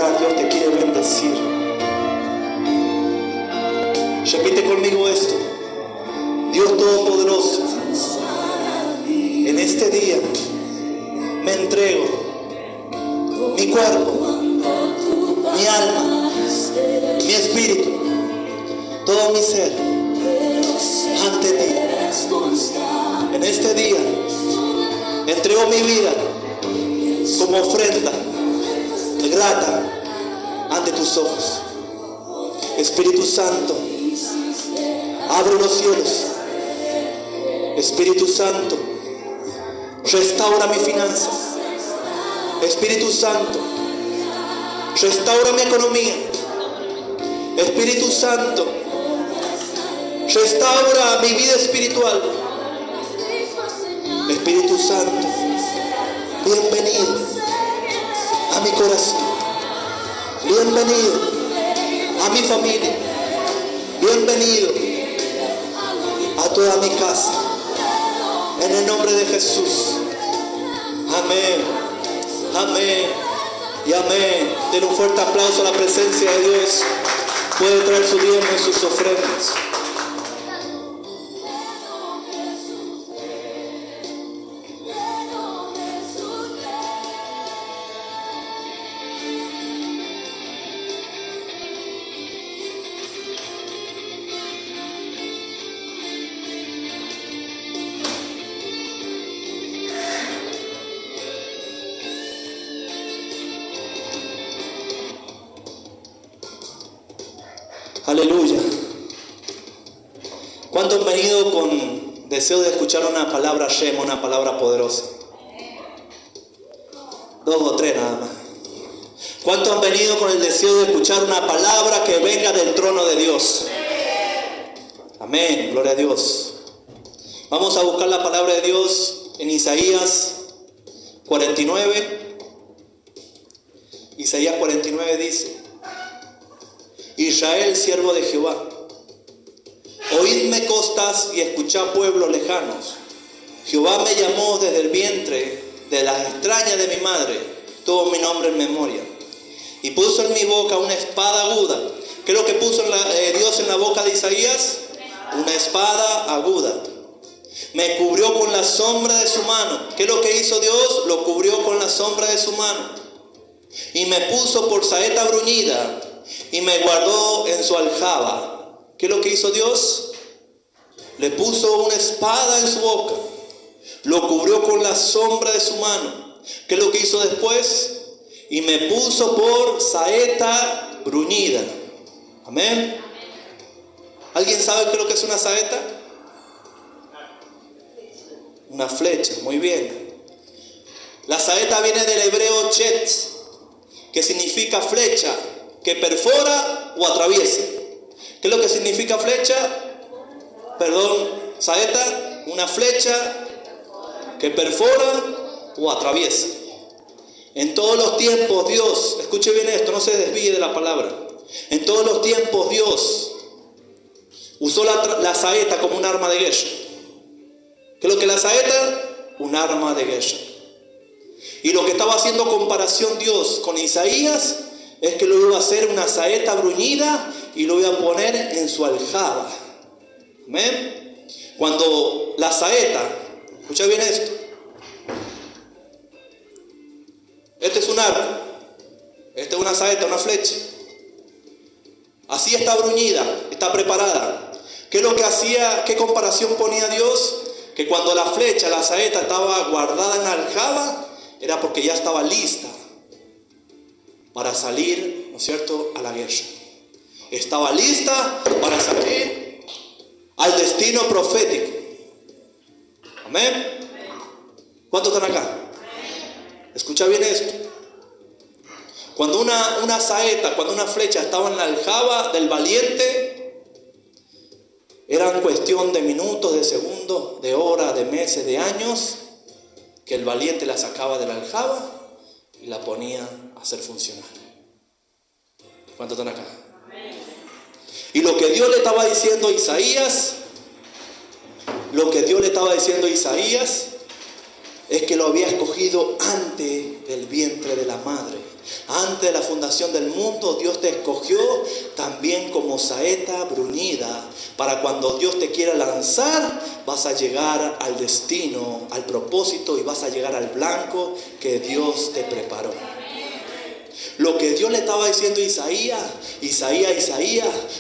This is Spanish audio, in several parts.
orar, Dios te quiere bendecir. Repite conmigo esto. Dios Todopoderoso, en este día me entrego mi cuerpo, mi alma, mi espíritu, todo mi ser ante ti. En este día entrego mi vida como ofrenda grata ante tus ojos. Espíritu Santo, abre los cielos. Espíritu Santo, restaura mi finanzas. Espíritu Santo, restaura mi economía. Espíritu Santo, restaura mi vida espiritual. Espíritu Santo, bienvenido a mi corazón. Bienvenido a mi familia. Bienvenido a toda mi casa. En el nombre de Jesús. Amén. Amén. Y amén. Den un fuerte aplauso a la presencia de Dios. Puede traer su diezmo y sus ofrendas. Aleluya. ¿Cuántos han venido con deseo de escuchar una palabra Shema, una palabra poderosa? 2 o 3 nada más. ¿Cuántos han venido con el deseo de escuchar una palabra que venga del trono de Dios? Amén, gloria a Dios. Vamos a buscar la palabra de Dios en Isaías 49. Isaías 49 dice: Israel, siervo de Jehová, oídme costas y escuchad pueblos lejanos. Jehová me llamó desde el vientre de las extrañas de mi madre, tuvo mi nombre en memoria, y puso en mi boca una espada aguda. ¿Qué es lo que puso Dios en la boca de Isaías? Una espada aguda. Me cubrió con la sombra de su mano. ¿Qué es lo que hizo Dios? Lo cubrió con la sombra de su mano. Y me puso por saeta bruñida y me guardó en su aljaba. ¿Qué es lo que hizo Dios? Le puso una espada en su boca. Lo cubrió con la sombra de su mano. ¿Qué es lo que hizo después? Y me puso por saeta bruñida. Amén. ¿Alguien sabe qué es lo que es una saeta? Una flecha, muy bien. La saeta viene del hebreo chet, que significa flecha que perfora o atraviesa. ¿Qué es lo que significa flecha? Saeta, una flecha que perfora o atraviesa. En todos los tiempos Dios, escuche bien esto, no se desvíe de la palabra. En todos los tiempos Dios usó la saeta como un arma de guerra. ¿Qué es lo que es la saeta? Un arma de guerra. Y lo que estaba haciendo comparación Dios con Isaías es que lo iba a hacer una saeta bruñida y lo iba a poner en su aljaba. ¿Amén? Cuando la saeta, escucha bien esto. Este es un arco. Este es una saeta, una flecha. Así está bruñida, está preparada. ¿Qué es lo que hacía? ¿Qué comparación ponía Dios? Que cuando la flecha, la saeta estaba guardada en la aljaba, era porque ya estaba lista para salir, ¿no es cierto?, a la guerra. Estaba lista para salir al destino profético. Amén. ¿Cuántos están acá? Escucha bien esto. Cuando una saeta, cuando una flecha estaba en la aljaba del valiente, eran cuestión de minutos, de segundos, de horas, de meses, de años, que el valiente la sacaba de la aljaba y la ponía a hacer funcionar. ¿Cuántos están acá? Y lo que Dios le estaba diciendo a Isaías, es que lo había escogido antes del vientre de la madre. Antes de la fundación del mundo, Dios te escogió también como saeta bruñida. Para cuando Dios te quiera lanzar, vas a llegar al destino, al propósito, y vas a llegar al blanco que Dios te preparó. Lo que Dios le estaba diciendo a Isaías,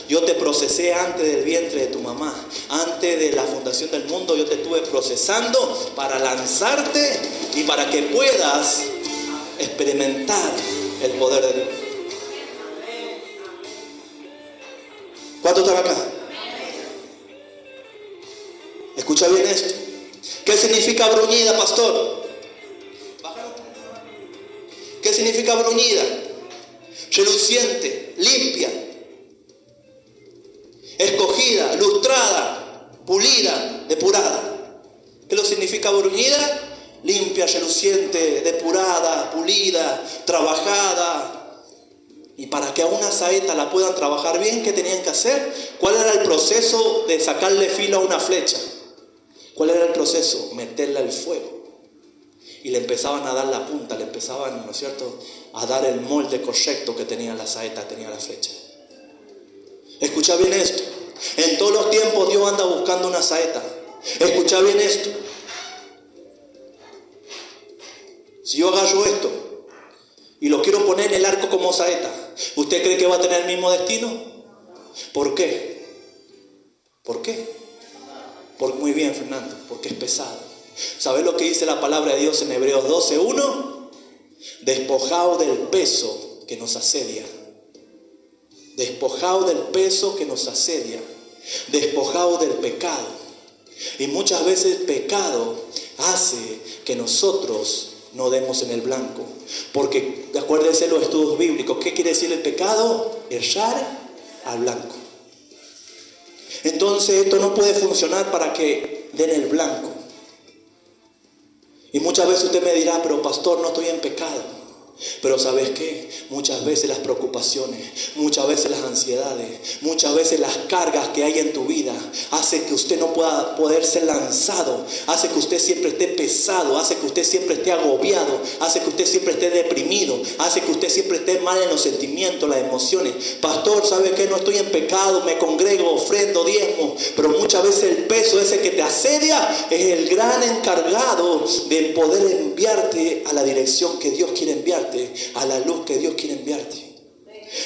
yo te procesé antes del vientre de tu mamá. Antes de la fundación del mundo, yo te estuve procesando para lanzarte y para que puedas experimentar el poder de Dios. ¿Cuántos están acá? Escucha bien esto. ¿Qué significa bruñida, pastor? ¿Qué significa bruñida? Reluciente, limpia, escogida, lustrada, pulida, depurada. ¿Qué lo significa bruñida? Limpia, reluciente, depurada, pulida, trabajada. Y para que a una saeta la puedan trabajar bien, ¿qué tenían que hacer? ¿Cuál era el proceso de sacarle filo a una flecha? ¿Cuál era el proceso? Meterla al fuego. Y le empezaban a dar la punta, le empezaban, ¿no es cierto?, a dar el molde correcto que tenía la saeta, tenía la flecha. Escucha bien esto. En todos los tiempos Dios anda buscando una saeta. Escucha bien esto. Si yo agarro esto y lo quiero poner en el arco como saeta, ¿usted cree que va a tener el mismo destino? ¿Por qué? ¿Por qué? Muy bien, Fernando, porque es pesado. ¿Sabes lo que dice la palabra de Dios en Hebreos 12:1? Despojaos del peso que nos asedia. Despojaos del peso que nos asedia. Despojaos del pecado. Y muchas veces el pecado hace que nosotros no demos en el blanco. Porque, acuérdense los estudios bíblicos, ¿qué quiere decir el pecado? Errar al blanco. Entonces esto no puede funcionar para que den el blanco. Y muchas veces usted me dirá, pero pastor, no estoy en pecado. Pero ¿sabes qué? Muchas veces las preocupaciones, muchas veces las ansiedades, muchas veces las cargas que hay en tu vida hace que usted no pueda poder ser lanzado, hace que usted siempre esté pesado, hace que usted siempre esté agobiado, hace que usted siempre esté deprimido, hace que usted siempre esté mal en los sentimientos, las emociones. Pastor, ¿sabe qué? No estoy en pecado, me congrego, ofrendo, diezmo, pero muchas veces el peso ese que te asedia es el gran encargado de poder enviarte a la dirección que Dios quiere enviarte, a la luz que Dios quiere enviarte.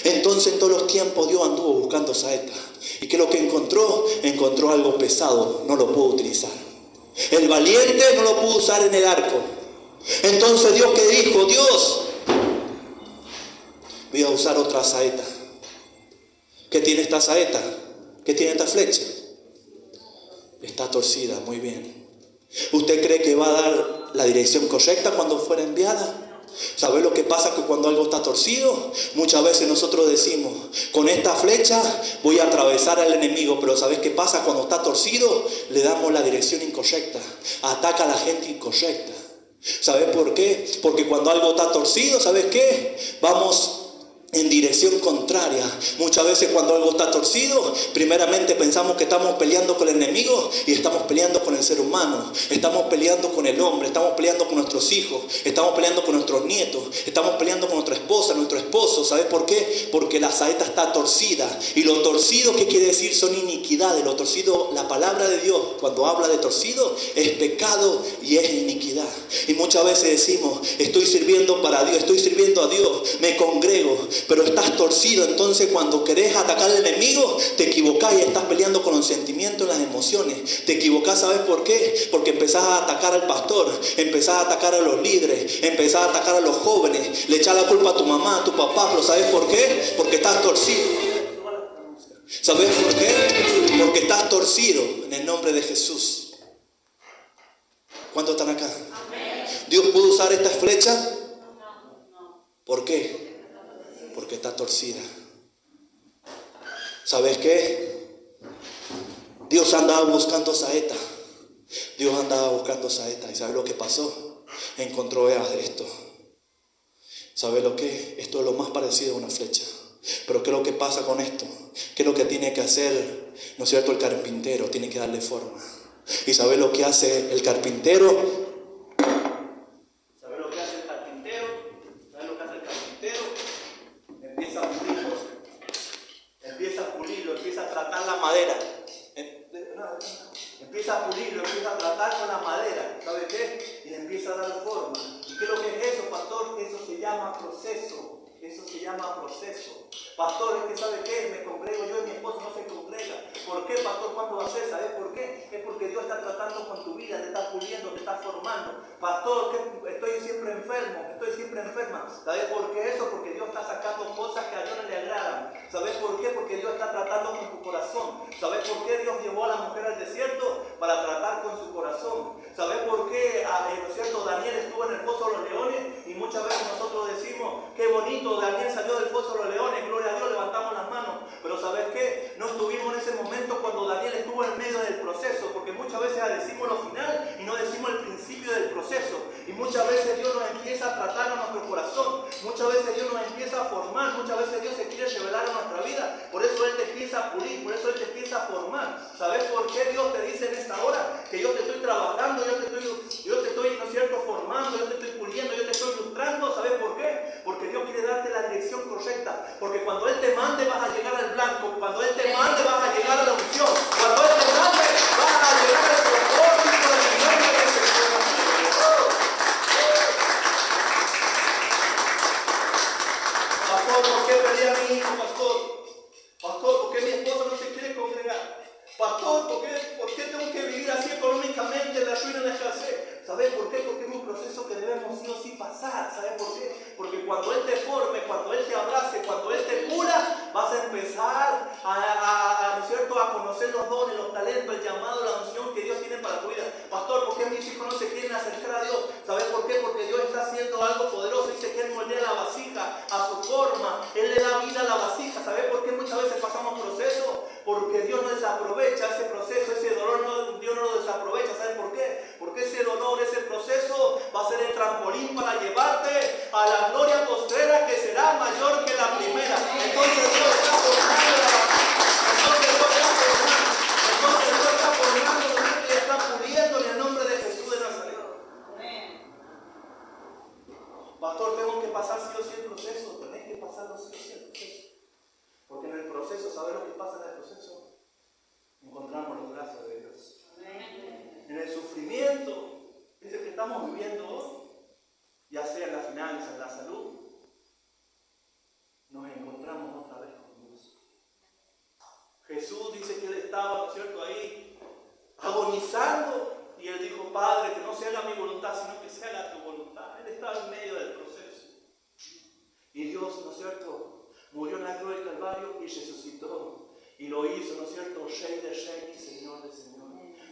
Entonces en todos los tiempos Dios anduvo buscando saeta. ¿Y qué es lo que encontró? Encontró algo pesado, no lo pudo utilizar. El valiente no lo pudo usar en el arco. Entonces Dios, ¿qué dijo? Dios, voy a usar otra saeta. ¿Qué tiene esta saeta? ¿Qué tiene esta flecha? Está torcida, muy bien. ¿Usted cree que va a dar la dirección correcta cuando fuera enviada? ¿Sabe lo que pasa? Que cuando algo está torcido, muchas veces nosotros decimos, con esta flecha voy a atravesar al enemigo, pero ¿sabes qué pasa? Cuando está torcido, le damos la dirección incorrecta, ataca a la gente incorrecta. ¿Sabes por qué? Porque cuando algo está torcido, ¿sabes qué? Vamos en dirección contraria. Muchas veces cuando algo está torcido, primeramente pensamos que estamos peleando con el enemigo y estamos peleando con el ser humano, estamos peleando con el hombre, estamos peleando con nuestros hijos, estamos peleando con nuestros nietos, estamos peleando con nuestra esposa, nuestro esposo. ¿Sabes por qué? Porque la saeta está torcida. Y lo torcido, ¿qué quiere decir? Son iniquidades. Lo torcido, la palabra de Dios cuando habla de torcido es pecado y es iniquidad. Y muchas veces decimos, estoy sirviendo para Dios, estoy sirviendo a Dios, me congrego, pero estás torcido. Entonces cuando querés atacar al enemigo, te equivocás y estás peleando con los sentimientos y las emociones. Te equivocás, ¿sabes por qué? Porque empezás a atacar al pastor, empezás a atacar a los líderes, empezás a atacar a los jóvenes, le echás la culpa a tu mamá, a tu papá. Pero ¿sabes por qué? Porque estás torcido. ¿Sabes por qué? Porque estás torcido en el nombre de Jesús. ¿Cuántos están acá? ¿Dios pudo usar esta flecha? ¿Por qué? Porque está torcida. ¿Sabes qué? Dios andaba buscando saeta. Dios andaba buscando saeta. ¿Y sabes lo que pasó? Encontró esto. ¿Sabes lo que? Esto es lo más parecido a una flecha. Pero ¿qué es lo que pasa con esto? ¿Qué es lo que tiene que hacer, no es cierto, el carpintero? Tiene que darle forma. ¿Y sabes lo que hace el carpintero? ¿Sabes lo que hace el carpintero? ¿Sabes lo que hace el carpintero? llama proceso. Eso se llama proceso. Pastor, es que ¿sabe qué? Me congrego yo y mi esposo no se congrega. ¿Por qué, pastor? ¿Cuándo va a ser? ¿Sabes por qué? Es porque Dios está tratando con tu vida, te está puliendo, te está formando. Pastor, que estoy siempre enfermo, estoy siempre enferma. ¿Sabes por qué eso? Porque Dios está sacando cosas que a Dios no le agradan. ¿Sabes por qué? Porque Dios está tratando con tu corazón. ¿Sabes por qué Dios llevó a la mujer al desierto? Para tratar con su corazón. ¿Sabes por qué? ¿No es cierto? Daniel estuvo en el foso de los leones y muchas veces nosotros decimos, qué bonito, Daniel salió del foso de los leones, gloria a Dios, levantamos las manos. Pero ¿sabes qué? No estuvimos en ese momento cuando Daniel estuvo en medio del proceso, porque muchas veces decimos lo final y no decimos el principio del proceso. Y muchas veces Dios nos empieza a tratar a nuestro corazón, muchas veces Dios nos empieza a formar, muchas veces Dios se quiere revelar a nuestra vida. Por eso Él te empieza a pulir, por eso Él te empieza a formar. ¿Sabes por qué Dios te dice en esta hora? Que yo te estoy trabajando, yo te estoy, ¿no es cierto?, formando, yo te estoy puliendo, yo te estoy ilustrando. ¿Sabes por qué? Porque Dios quiere darte la dirección correcta. Porque cuando Él te mande vas a llegar al blanco, cuando Él te mande vas a llegar a la unción, cuando Él te mande vas a llegar al propósito del nombre de Jesús. Pastor, ¿por qué perdí a mi hijo, pastor? Pastor, ¿por qué mi esposa no se quiere congregar? Pastor, ¿por qué tengo que vivir así económicamente en la ruina de la escasez? ¿Sabes por qué? Porque es un proceso que debemos sí o sí pasar. ¿Sabes por qué? Porque cuando Él te forme, cuando Él te abrace, cuando Él te cura, vas a empezar ¿no es cierto?, a conocer los dones, los talentos, el llamado, la unción que Dios tiene para tu vida. Pastor, ¿por qué mis hijos no se quieren acercar a Dios? ¿Sabes por qué? Porque Dios está haciendo algo poderoso. Dice que Él moldea la vasija a su forma. Él le da vida a la vasija. ¿Sabes por qué muchas veces pasamos procesos? Porque Dios no desaprovecha ese proceso, ese dolor, Dios no lo desaprovecha. ¿Sabes por qué? Porque ese dolor, ese proceso va a ser el trampolín para llevarte a la gloria postrera que será mayor que la primera. Entonces Dios está formando la vasija. Entonces Dios está formando, Dios está puliendo en el nombre de Jesús de Nazaret. Pastor, tengo que pasar sí o sí el proceso. Tenés que pasarlo sí o sí el proceso. Porque en el proceso, ¿sabes lo que pasa en el proceso? Encontramos los brazos de Dios. En el sufrimiento, ese que estamos viviendo hoy, ya sea en las finanzas, en la salud, nos encontramos otra vez con Dios. Jesús dice que Él estaba, ¿no es cierto?, ahí agonizando, y Él dijo, Padre, que no se haga mi voluntad, sino que se haga tu voluntad. Él estaba en medio del proceso. Y Dios, ¿no es cierto?, murió en la cruz del Calvario y resucitó. Y lo hizo, ¿no es cierto?, Rey de Reyes y Señor de Señores.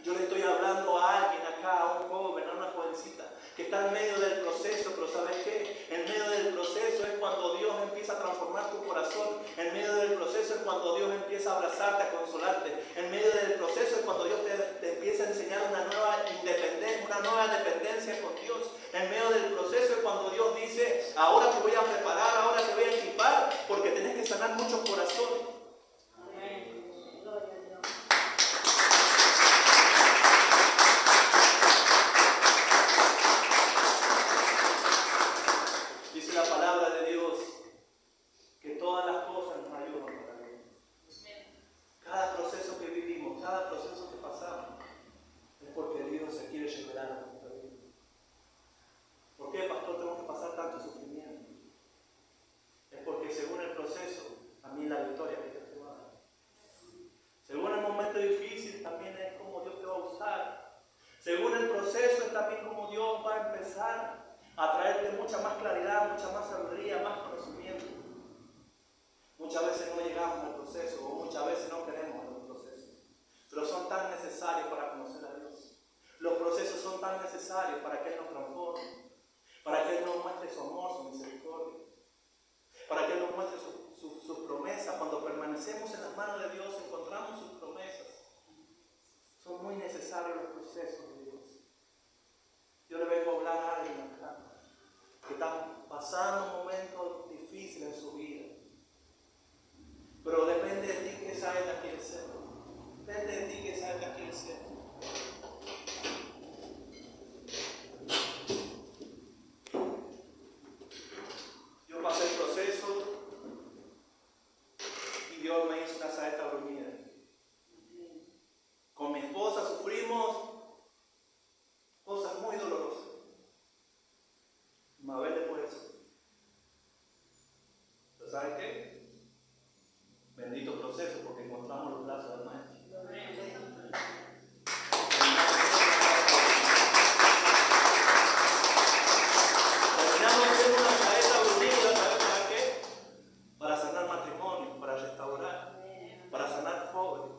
Yo le estoy hablando a alguien acá, a un joven, a una jovencita, que está en medio del proceso, pero ¿sabes qué? En medio del proceso es cuando Dios empieza a transformar tu corazón. En medio del proceso es cuando Dios empieza a abrazarte, a consolarte. En medio del proceso es cuando Dios te empieza a enseñar una nueva independencia, una nueva dependencia con Dios. En medio del proceso es cuando Dios dice, ahora te voy a preparar, ahora te voy a equipar, porque tenés que sanar muchos corazones. Dice la palabra de Dios que todas las cosas nos ayudan para bien. Cada proceso que vivimos, cada proceso que pasamos, es porque Dios se quiere revelar a nuestra vida. ¿Por qué, pastor, tengo que pasar tanto sufrimiento? ¿sabe qué? Bendito proceso, porque encontramos los brazos del Maestro. Terminamos siendo una saeta unida, ¿sabe para qué? Para sanar matrimonios, para restaurar, para sanar jóvenes.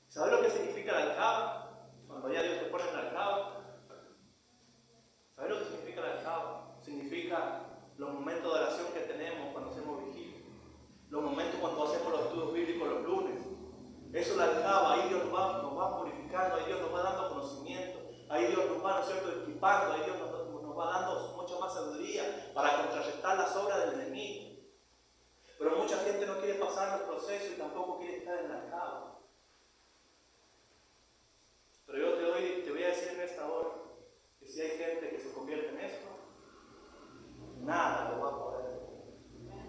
¿Sabe lo que significa la aljaba? Cuando ya Dios te pone en la aljaba. ¿Sabe lo que significa la aljaba? Significa los momentos de oración que tenemos cuando hacemos vigilia, los momentos cuando hacemos los estudios bíblicos los lunes. Eso es la aljaba, ahí Dios nos va purificando, ahí Dios nos va dando conocimiento, ahí Dios nos va, ¿no es cierto?, equipando, ahí Dios nos va dando mucha más sabiduría para contrarrestar las obras del enemigo. Pero mucha gente no quiere pasar el proceso y tampoco quiere estar en la aljaba. Pero yo te voy a decir en esta hora que si hay gente que se convierte en esto, nada lo va a poder detener.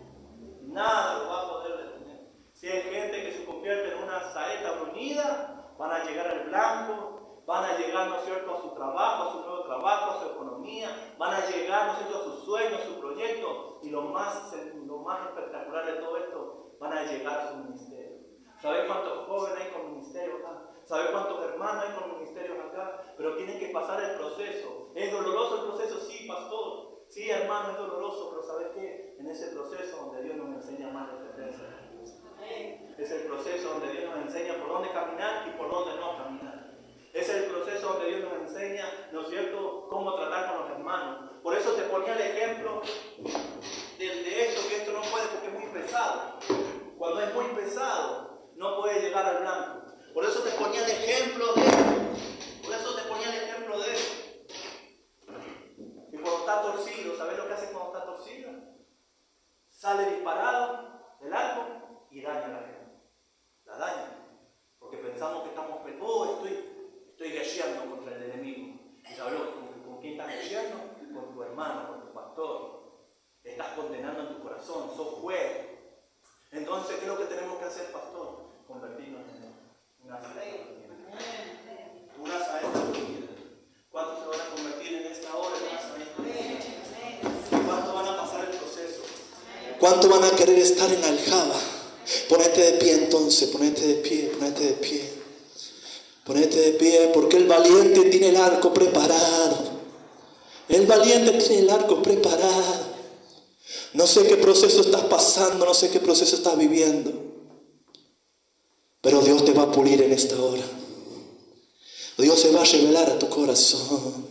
Nada lo va a poder detener. Si hay gente que se convierte en una saeta brunida, van a llegar al blanco, van a llegar, ¿no es cierto?, a su trabajo, a su nuevo trabajo, a su economía, van a llegar, ¿no es cierto?, a sus sueños, a su proyecto, y lo más espectacular de todo esto, van a llegar a su ministerio. ¿Sabes cuántos jóvenes hay con ministerios acá? ¿Sabes cuántos hermanos hay con ministerios acá? Pero tienen que pasar el proceso. ¿Es doloroso el proceso? Sí, pastor. Sí, hermano, es doloroso, pero ¿sabes qué? En ese proceso donde Dios nos enseña más dependencia. Es el proceso donde Dios nos enseña por dónde caminar y por dónde no caminar. Es el proceso donde Dios nos enseña, ¿no es cierto?, cómo tratar con los hermanos. Por eso te ponía el ejemplo de esto, que esto no puede porque es muy pesado. Cuando es muy pesado, no puede llegar al blanco. Por eso te ponía el ejemplo de esto. Y cuando está torcido, ¿sabes lo que hace cuando está torcido? Sale disparado del arco y daña a la gente. La daña. Porque pensamos que estamos, estoy guerreando contra el enemigo. ¿Y sabes con quién estás guerreando? Con tu hermano, con tu pastor. Estás condenando en tu corazón, sos juez. Entonces, ¿qué es lo que tenemos que hacer, pastor? Convertirnos en una saeta. Una saeta unida. ¿Cuántos se van a convertir en esta hora en una saeta unida? ¿Cuántos van a pasar el proceso? ¿Cuántos van a querer estar en la aljaba? Ponete de pie entonces, ponete de pie, ponete de pie. Ponete de pie, porque el valiente tiene el arco preparado. El valiente tiene el arco preparado. No sé qué proceso estás pasando, no sé qué proceso estás viviendo, pero Dios te va a pulir en esta hora. Dios se va a revelar a tu corazón.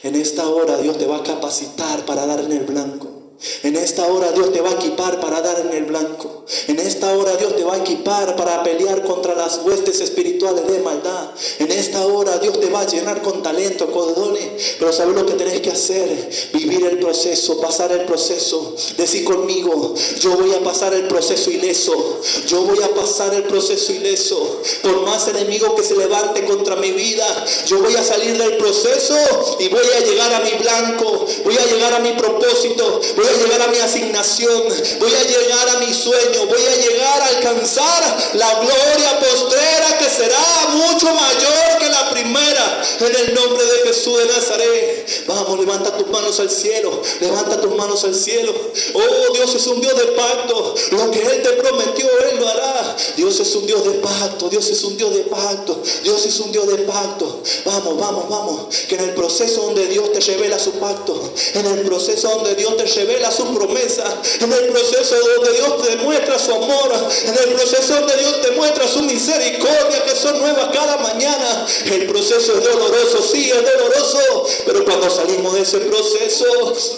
En esta hora Dios te va a capacitar para dar en el blanco. En esta hora Dios te va a equipar para dar en el blanco. En esta hora Dios te va a equipar para pelear contra las huestes espirituales de maldad. En esta hora Dios te va a llenar con talento, con dones. Pero ¿sabes lo que tenés que hacer? Vivir el proceso, pasar el proceso. Decir conmigo, yo voy a pasar el proceso ileso. Yo voy a pasar el proceso ileso. Por más enemigo que se levante contra mi vida, yo voy a salir del proceso y voy a llegar a mi blanco. Voy a llegar a mi propósito. Voy a llegar a mi asignación, voy a llegar a mi sueño, voy a llegar a alcanzar la gloria postrera que será mucho mayor que la primera, en el nombre de Jesús de Nazaret. Vamos, levanta tus manos al cielo, levanta tus manos al cielo. Oh, Dios es un Dios de pacto, lo que Él te prometió, Él lo hará. Dios es un Dios de pacto, Dios es un Dios de pacto, Dios es un Dios de pacto. Vamos, vamos, vamos, que en el proceso donde Dios te revela su pacto, en el proceso donde Dios te revela su promesa, en el proceso donde Dios te muestra su amor, en el proceso donde Dios te muestra su misericordia, que son nuevas cada mañana. El proceso es doloroso, sí, es doloroso, pero cuando salimos de ese proceso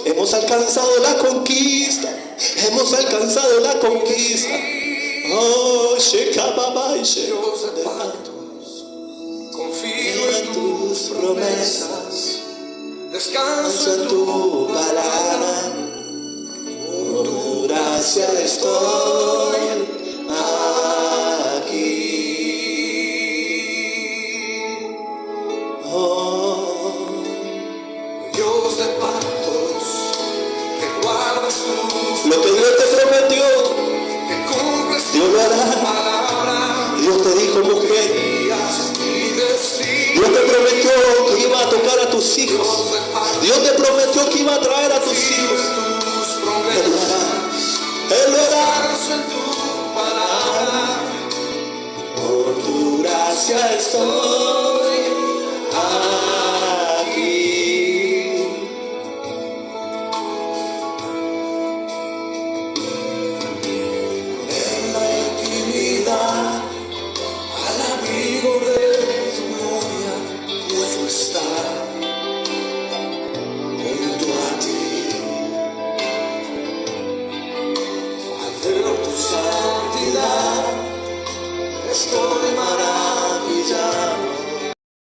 hemos alcanzado la conquista, hemos alcanzado la conquista. Oh, Dios de pactos, confío en tus promesas, descanso en tu palabra. Por tu gracia estoy aquí. Oh, Dios de pactos, que guardas tus lo que Dios te prometió, que cumples Dios lo hará. Dios te dijo, mujer, Dios te prometió que iba a tocar a tus hijos. Dios te prometió que iba a traer a tus hijos. Él lo hará. Él lo hará. Descanso en tu palabra. Por tu gracia estoy.